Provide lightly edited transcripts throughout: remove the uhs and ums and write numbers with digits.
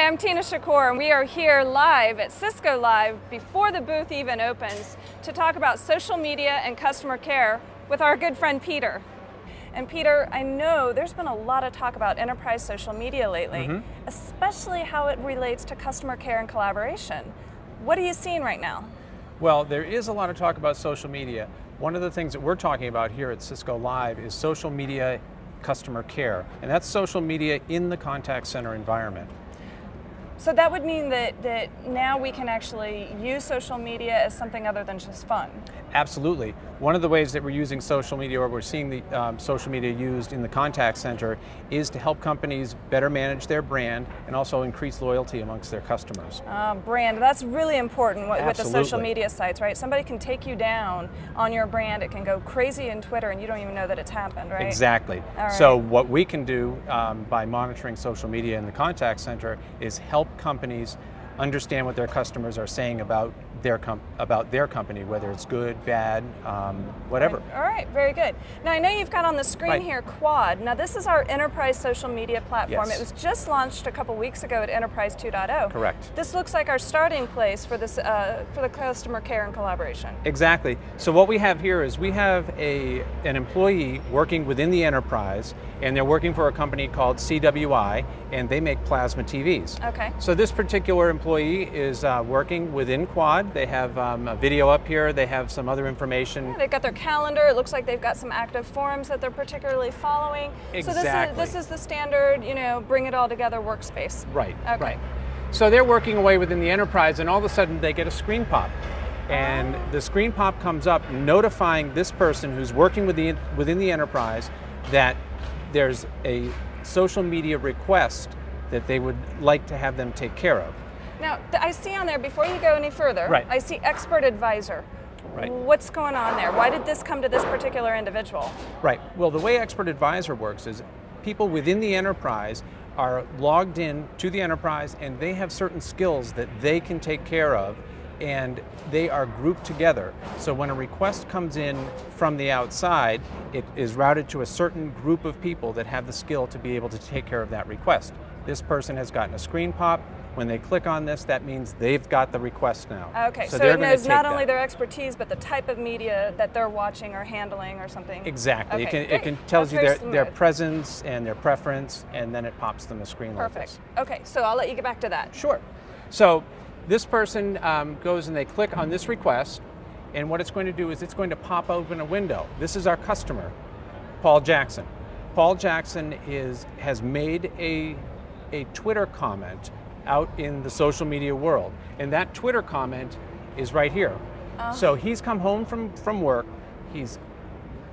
Hi, I'm Tina Shakur, and we are here live at Cisco Live before the booth even opens to talk about social media and customer care with our good friend Peter. And Peter, I know there's been a lot of talk about enterprise social media lately, especially how it relates to customer care and collaboration. What are you seeing right now? Well, there is a lot of talk about social media. One of the things that we're talking about here at Cisco Live is social media customer care, and that's social media in the contact center environment. So that would mean that now we can actually use social media as something other than just fun. Absolutely. One of the ways that we're using social media, or we're seeing the social media used in the contact center, is to help companies better manage their brand and also increase loyalty amongst their customers. Brand, that's really important with the Absolutely. social media sites, right? Somebody can take you down on your brand, it can go crazy in Twitter and you don't even know that it's happened, right? Exactly. All right. So what we can do by monitoring social media in the contact center is help companies understand what their customers are saying about their company, whether it's good, bad, whatever. All right, very good. Now I know you've got on the screen Right. here Quad. Now this is our enterprise social media platform. Yes. It was just launched a couple weeks ago at Enterprise 2.0. Correct. This looks like our starting place for this for the customer care and collaboration. Exactly. So what we have here is we have an employee working within the enterprise, and they're working for a company called CWI, and they make plasma TVs. Okay. So this particular employee is working within Quad. They have a video up here. They have some other information. They've got their calendar. It looks like they've got some active forums that they're particularly following. Exactly. So this is the standard, you know, bring it all together workspace. Right. Okay. Right. So they're working away within the enterprise, and all of a sudden they get a screen pop. And the screen pop comes up notifying this person who's working within the enterprise that there's a social media request that they would like to have them take care of. Now, I see on there, before you go any further, Right. I see expert advisor. Right. What's going on there? Why did this come to this particular individual? Right. Well, the way expert advisor works is people within the enterprise are logged in to the enterprise, and they have certain skills that they can take care of, and they are grouped together. So when a request comes in from the outside, it is routed to a certain group of people that have the skill to be able to take care of that request. This person has gotten a screen pop. When they click on this, that means they've got the request now. Okay, so they're it gonna knows take not only that. their expertise, but the type of media that they're watching or handling or something. Exactly. Okay, It tells you That's their very smooth. presence and their preference, and then it pops them a screen like Perfect. this. Okay, so I'll let you get back to that. Sure. So this person goes and they click on this request, and what it's going to do is it's going to pop open a window. This is our customer, Paul Jackson. Paul Jackson has made a Twitter comment out in the social media world, and that Twitter comment is right here. So he's come home from work, he's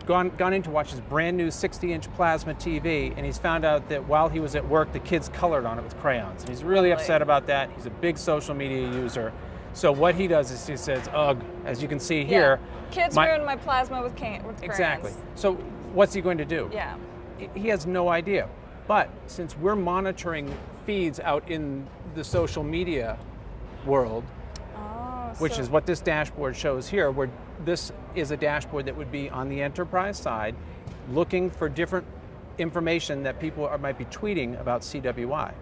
gone in to watch his brand new 60-inch plasma TV, and he's found out that while he was at work, the kids colored on it with crayons. And he's really upset about that. He's a big social media user. So what he does is he says, ugh, as you can see here. Kids ruined my plasma with crayons. Exactly. So what's he going to do? Yeah. He has no idea. But since we're monitoring feeds out in the social media world, which is what this dashboard shows here, where this is a dashboard that would be on the enterprise side, looking for different information that people might be tweeting about CWI.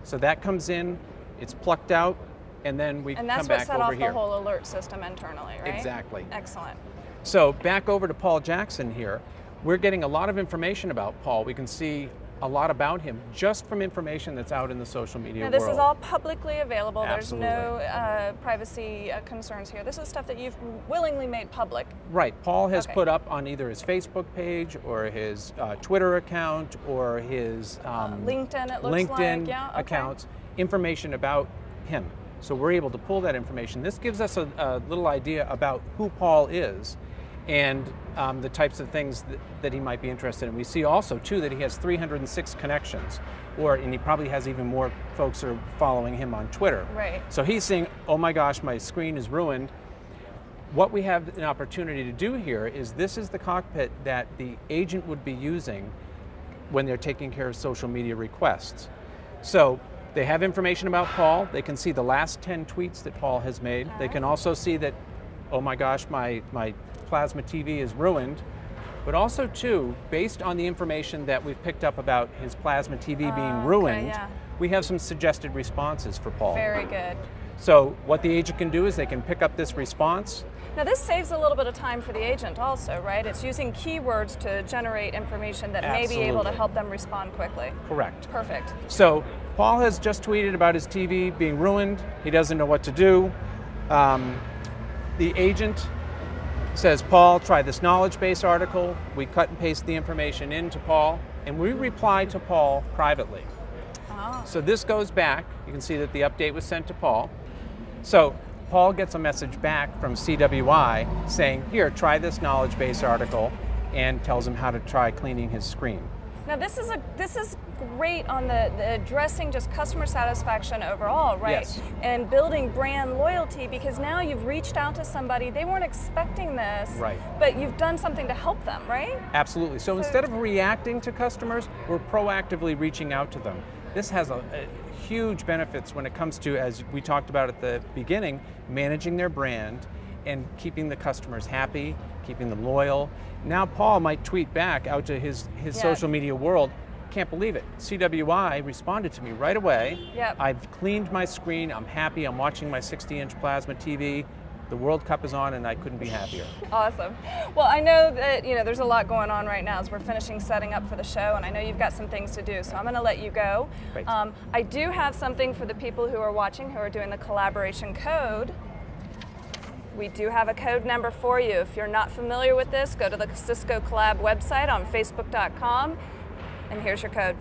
So that comes in, it's plucked out, and then we come back over here. And that's what set off the whole alert system internally, right? Exactly. Excellent. So back over to Paul Jackson here, we're getting a lot of information about Paul. We can see a lot about him just from information that's out in the social media world. Now this is all publicly available. Absolutely. There's no privacy concerns here. This is stuff that you've willingly made public. Right. Paul has put up on either his Facebook page or his Twitter account or his LinkedIn, it looks like. Yeah, okay. accounts, information about him. So we're able to pull that information. This gives us a little idea about who Paul is and the types of things that he might be interested in. We see also, too, that he has 306 connections, and he probably has even more folks who are following him on Twitter. Right. So he's saying, oh my gosh, my screen is ruined. What we have an opportunity to do here is this is the cockpit that the agent would be using when they're taking care of social media requests. So they have information about Paul. They can see the last 10 tweets that Paul has made. They can also see that, oh my gosh, my plasma TV is ruined. But also, too, based on the information that we've picked up about his plasma TV being ruined, we have some suggested responses for Paul. Very good. So what the agent can do is they can pick up this response. Now this saves a little bit of time for the agent also, right? It's using keywords to generate information that may be able to help them respond quickly. Correct. Perfect. So Paul has just tweeted about his TV being ruined. He doesn't know what to do. The agent says, Paul, try this knowledge base article. We cut and paste the information into Paul, and we reply to Paul privately. Oh. So this goes back. You can see that the update was sent to Paul. So Paul gets a message back from CWI saying, here, try this knowledge base article, and tells him how to try cleaning his screen. Now this is great on the addressing just customer satisfaction overall, right? Yes. And building brand loyalty, because now you've reached out to somebody, they weren't expecting this, right, but you've done something to help them, right? Absolutely. So instead of reacting to customers, we're proactively reaching out to them. This has a huge benefits when it comes to, as we talked about at the beginning, managing their brand and keeping the customers happy, keeping them loyal. Now Paul might tweet back out to his social media world, can't believe it, CWI responded to me right away. Yep. I've cleaned my screen, I'm happy, I'm watching my 60-inch plasma TV, the World Cup is on and I couldn't be happier. Awesome. Well, I know that there's a lot going on right now as we're finishing setting up for the show, and I know you've got some things to do, so I'm going to let you go. Great. I do have something for the people who are watching who are doing the collaboration code. We do have a code number for you. If you're not familiar with this, go to the Cisco Collab website on Facebook.com, and here's your code.